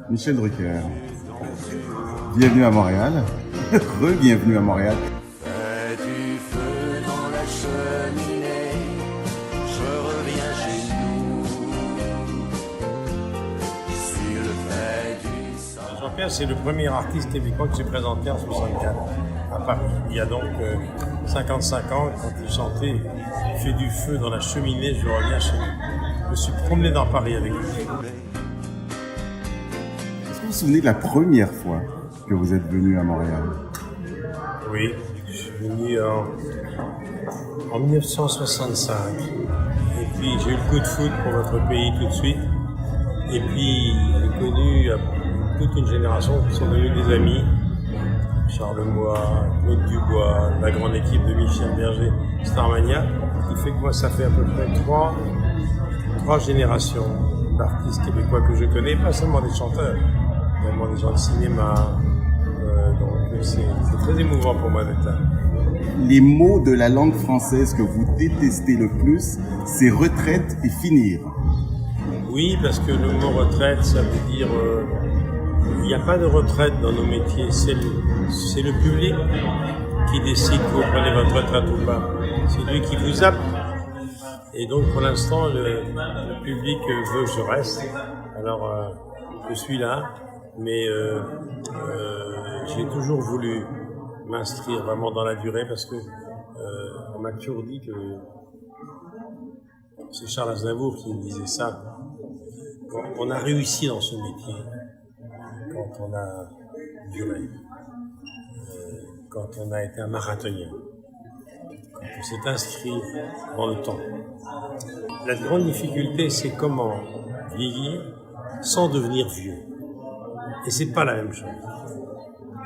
Michel Drucker, bienvenue à Montréal. Re-bienvenue à Montréal. Fais du feu dans la cheminée, je reviens chez nous. Sur le fait du sang. Jean-Pierre, c'est le premier artiste québécois que j'ai présenté en 64 à Paris. Il y a donc 55 ans, quand il chantait « Fais du feu dans la cheminée, je reviens chez nous ». Je me suis promené dans Paris avec lui. Est-ce que vous vous souvenez de la première fois que vous êtes venu à Montréal? Oui, je suis venu en 1965. Et puis j'ai eu le coup de foudre pour votre pays tout de suite. Et puis j'ai connu toute une génération qui sont devenus des amis. Charles Moix, Claude Dubois, la grande équipe de Michel Berger, Starmania, qui fait que moi ça fait à peu près trois générations d'artistes québécois que je connais, pas seulement des chanteurs, également des gens de cinéma. Donc c'est très émouvant pour moi d'être là. Les mots de la langue française que vous détestez le plus, c'est retraite et finir. Oui, parce que le mot retraite, ça veut dire il n'y a pas de retraite dans nos métiers, c'est le public qui décide que vous prenez votre retraite ou pas. C'est lui qui vous appelle. Et donc pour l'instant, le public veut que je reste. Alors je suis là, mais j'ai toujours voulu m'inscrire vraiment dans la durée parce que on m'a toujours dit que c'est Charles Aznavour qui me disait ça. On a réussi dans ce métier quand on a duré, quand on a été un marathonien, quand on s'est inscrit dans le temps. La grande difficulté, c'est comment vieillir sans devenir vieux. Et c'est pas la même chose.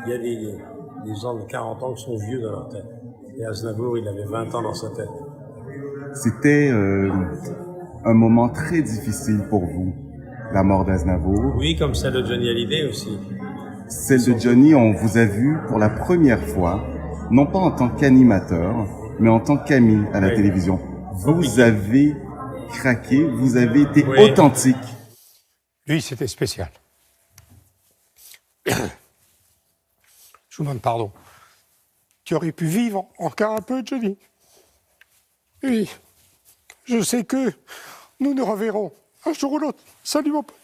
Il y a des gens de 40 ans qui sont vieux dans leur tête. Et Aznavour, il avait 20 ans dans sa tête. C'était un moment très difficile pour vous, la mort d'Aznavour. Oui, comme celle de Johnny Hallyday aussi. Celle de Johnny, on vous a vu pour la première fois, non pas en tant qu'animateur, mais en tant qu'ami à la télévision. Vous avez craqué, vous avez été authentique. Lui, c'était spécial. Je vous demande pardon. Tu aurais pu vivre encore un peu, Johnny. Oui, je sais que nous nous reverrons un jour ou l'autre. Salut, mon pote.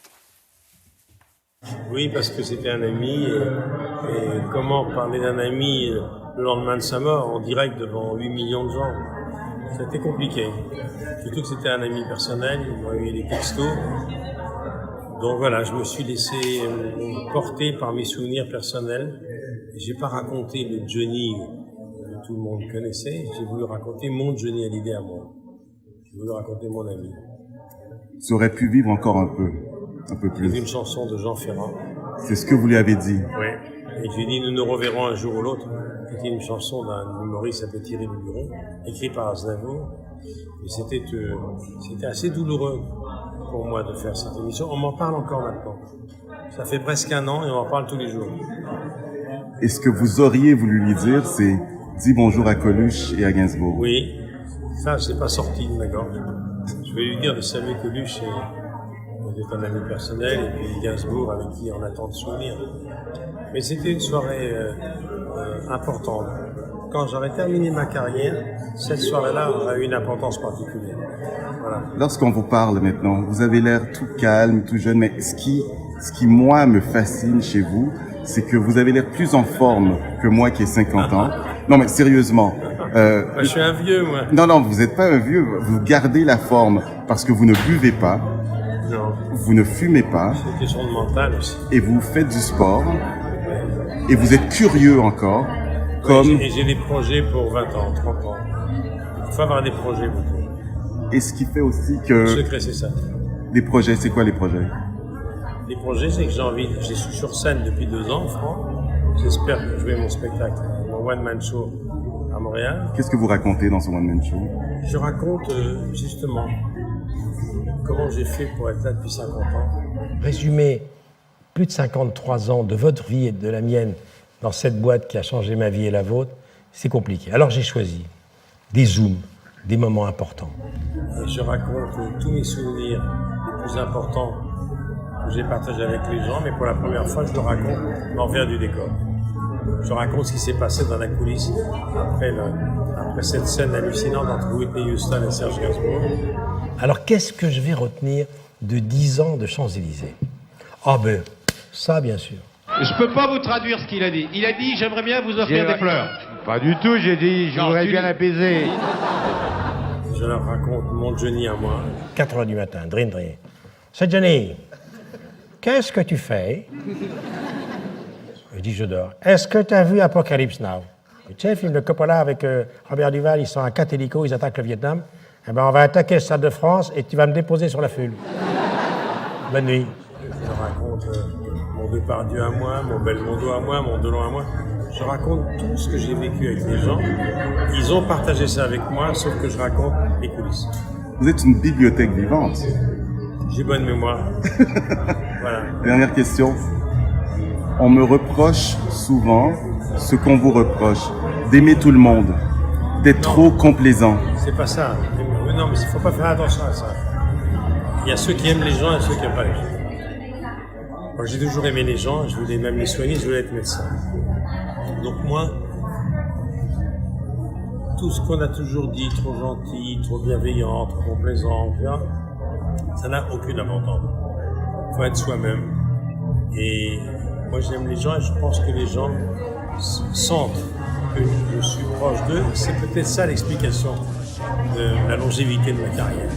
Oui, parce que c'était un ami. Et comment parler d'un ami le lendemain de sa mort en direct devant 8 millions de gens? C'était compliqué. Surtout que c'était un ami personnel, il m'a eu des textos. Donc voilà, je me suis laissé porter par mes souvenirs personnels. J'ai pas raconté le Johnny que tout le monde connaissait, j'ai voulu raconter mon Johnny Hallyday à moi. J'ai voulu raconter mon ami. Ça aurait pu vivre encore un peu plus. C'est une chanson de Jean Ferrand. C'est ce que vous lui avez dit. Oui. Et j'ai dit, nous nous reverrons un jour ou l'autre. C'était une chanson d'un humoriste qui s'appelait Thierry Leluron, écrit par Aznavour. Et c'était assez douloureux pour moi de faire cette émission. On m'en parle encore maintenant. Ça fait presque 1 an et on en parle tous les jours. Et ce que vous auriez voulu lui dire, c'est « Dis bonjour à Coluche et à Gainsbourg ». Oui, ça, c'est pas sorti de ma gorge. Je vais lui dire de saluer Coluche et un ami personnel, et puis Gainsbourg avec qui on a tant de souvenirs. Mais c'était une soirée importante. Quand j'aurais terminé ma carrière, cette soirée-là aurait eu une importance particulière. Voilà. Lorsqu'on vous parle maintenant, vous avez l'air tout calme, tout jeune, mais ce qui moi me fascine chez vous, c'est que vous avez l'air plus en forme que moi qui ai 50 ans. Non mais sérieusement. Je suis un vieux, moi. Non, vous n'êtes pas un vieux, vous gardez la forme parce que vous ne buvez pas, Non. vous ne fumez pas, C'est une question de mental aussi. et vous faites du sport, et vous êtes curieux encore, comme... Et j'ai des projets pour 20 ans, 30 ans. Il faut avoir des projets beaucoup. Et ce qui fait aussi Le que... secret, c'est ça. Les projets, c'est quoi les projets? Les projets, c'est que je suis sur scène depuis 2 ans, franc. J'espère jouer mon spectacle, mon one-man show à Montréal. Qu'est-ce que vous racontez dans ce one-man show? Je raconte justement comment j'ai fait pour être là depuis 50 ans. Résumer plus de 53 ans de votre vie et de la mienne dans cette boîte qui a changé ma vie et la vôtre, c'est compliqué. Alors j'ai choisi des zooms, des moments importants. Et je raconte tous mes souvenirs les plus importants que j'ai partagé avec les gens, mais pour la première fois, je le raconte l'envers du décor. Je raconte ce qui s'est passé dans la coulisse après cette scène hallucinante entre Whitney Houston et Serge Gainsbourg. Alors, qu'est-ce que je vais retenir de 10 ans de Champs-Élysées? Ah ben, ça, bien sûr. Je peux pas vous traduire ce qu'il a dit. Il a dit, j'aimerais bien vous offrir des fleurs. Pas du tout, j'ai dit, je voudrais bien l'apaiser. Je leur raconte mon Johnny à moi. 4 heures du matin, drin. C'est Johnny. Qu'est-ce que tu fais? Il dit, je dors. Est-ce que tu as vu Apocalypse Now? Tu sais, le film de Coppola avec Robert Duval, ils sont à 4 hélicos, ils attaquent le Vietnam. Eh ben, on va attaquer le Stade de France et tu vas me déposer sur la fule. Bonne nuit. Je raconte mon Depardieu à moi, mon Belmondo à moi, mon Delon à moi. Je raconte tout ce que j'ai vécu avec les gens. Ils ont partagé ça avec moi, sauf que je raconte les coulisses. Vous êtes une bibliothèque vivante. J'ai bonne mémoire. Voilà. Dernière question. On me reproche souvent ce qu'on vous reproche, d'aimer tout le monde, d'être trop complaisant. C'est pas ça. Non, mais il faut pas faire attention à ça. Il y a ceux qui aiment les gens et ceux qui n'aiment pas les gens. Moi, j'ai toujours aimé les gens, je voulais même les soigner, je voulais être médecin. Donc moi, tout ce qu'on a toujours dit, trop gentil, trop bienveillant, trop complaisant, ça n'a aucune importance. Il faut être soi-même. Et moi, j'aime les gens et je pense que les gens sentent que je suis proche d'eux. C'est peut-être ça l'explication de la longévité de ma carrière.